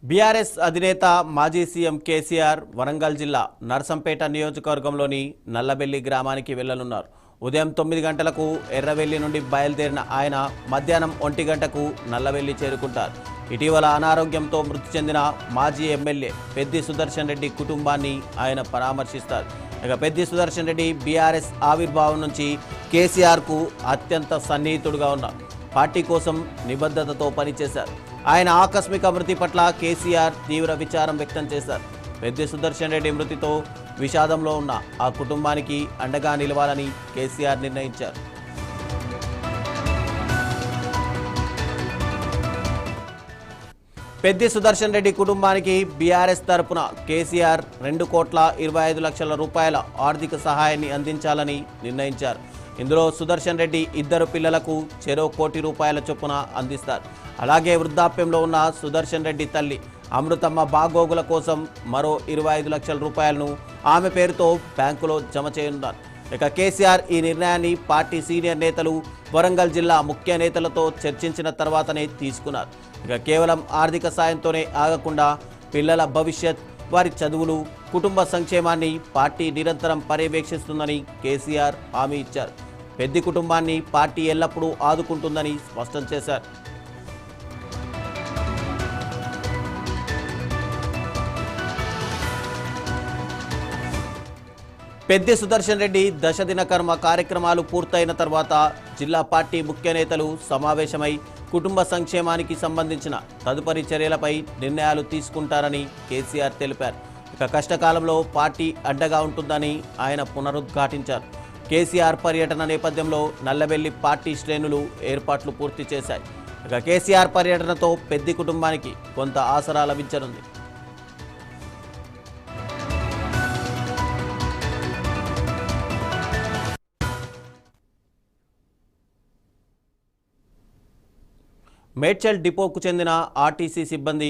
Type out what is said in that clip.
BRS అధినేత మాజీ CM KCR Warangal జిల్లా నర్సంపేట నియోజకవర్గంలోని నల్లబెల్లి గ్రామానికి వెళ్లనున్నారు. ఉదయం 9 గంటలకు ఎర్రవెల్లి నుండి బయలుదేరిన ఆయన మధ్యాహ్నం 1 గంటకు నల్లబెల్లి చేరుకుంటారు. ఇటీవల అనారోగ్యంతో మృతి చెందిన మాజీ ఎమ్మెల్యే పెద్ది సుదర్శన్ రెడ్డి కుటుంబాన్ని ఆయన పరామర్శిస్తారు. ఇక పెద్ది సుదర్శన్ రెడ్డి బీఆర్ఎస్ ఆవిర్భావం నుంచి కేసీఆర్కు అత్యంత సన్నిహితుడుగా ఉన్నారు. పార్టీ కోసం నిబద్ధతతో పనిచేశారు. ఆయన ఆకస్మిక మృతి పట్ల కేసీఆర్ తీవ్ర విచారం వ్యక్తం చేశారు. పెద్ది సుదర్శన్ రెడ్డి మృతితో విషాదంలో ఉన్న ఆ కుటుంబానికి అండగా నిలవాలని కేసీఆర్ నిర్ణయించారు. పెద్ది సుదర్శన్ రెడ్డి కుటుంబానికి బీఆర్ఎస్ తరపున కేసీఆర్ 2,25,00,000 రూపాయల ఆర్థిక సహాయాన్ని అందించాలని నిర్ణయించారు. ఇందులో సుదర్శన్ రెడ్డి 2 పిల్లలకు చెరో ₹1,00,00,000 చొప్పున అందిస్తారు. అలాగే వృద్ధాప్యంలో ఉన్న సుదర్శన్ రెడ్డి తల్లి అమృతమ్మ బాగోగుల కోసం మరో 25 లక్షల రూపాయలను ఆమె పేరుతో బ్యాంకులో జమ చేయనున్నారు. ఇక కేసీఆర్ ఈ నిర్ణయాన్ని పార్టీ సీనియర్ నేతలు, వరంగల్ జిల్లా ముఖ్య నేతలతో చర్చించిన తర్వాతనే తీసుకున్నారు. ఇక కేవలం ఆర్థిక సాయంతోనే ఆగకుండా పిల్లల భవిష్యత్, వారి చదువులు, కుటుంబ సంక్షేమాన్ని పార్టీ నిరంతరం పర్యవేక్షిస్తుందని కేసీఆర్ హామీ ఇచ్చారు. పెద్ది కుటుంబాన్ని పార్టీ ఎల్లప్పుడూ ఆదుకుంటుందని స్పష్టం చేశారు. పెద్ది సుదర్శన్ రెడ్డి దశదిన కర్మ కార్యక్రమాలు పూర్తయిన తర్వాత జిల్లా పార్టీ ముఖ్య నేతలు సమావేశమై కుటుంబ సంక్షేమానికి సంబంధించిన తదుపరి చర్యలపై నిర్ణయాలు తీసుకుంటారని కేసీఆర్ తెలిపారు. ఇక కష్టకాలంలో పార్టీ అండగా ఉంటుందని ఆయన పునరుద్ఘాటించారు. కేసీఆర్ పర్యటన నేపథ్యంలో నల్లబెల్లి పార్టీ శ్రేణులు ఏర్పాట్లు పూర్తి చేశాయి. ఇక కేసీఆర్ పర్యటనతో పెద్ది కుటుంబానికి కొంత ఆసరా లభించనుంది. మేడ్చల్ డిపోకు చెందిన ఆర్టీసీ సిబ్బంది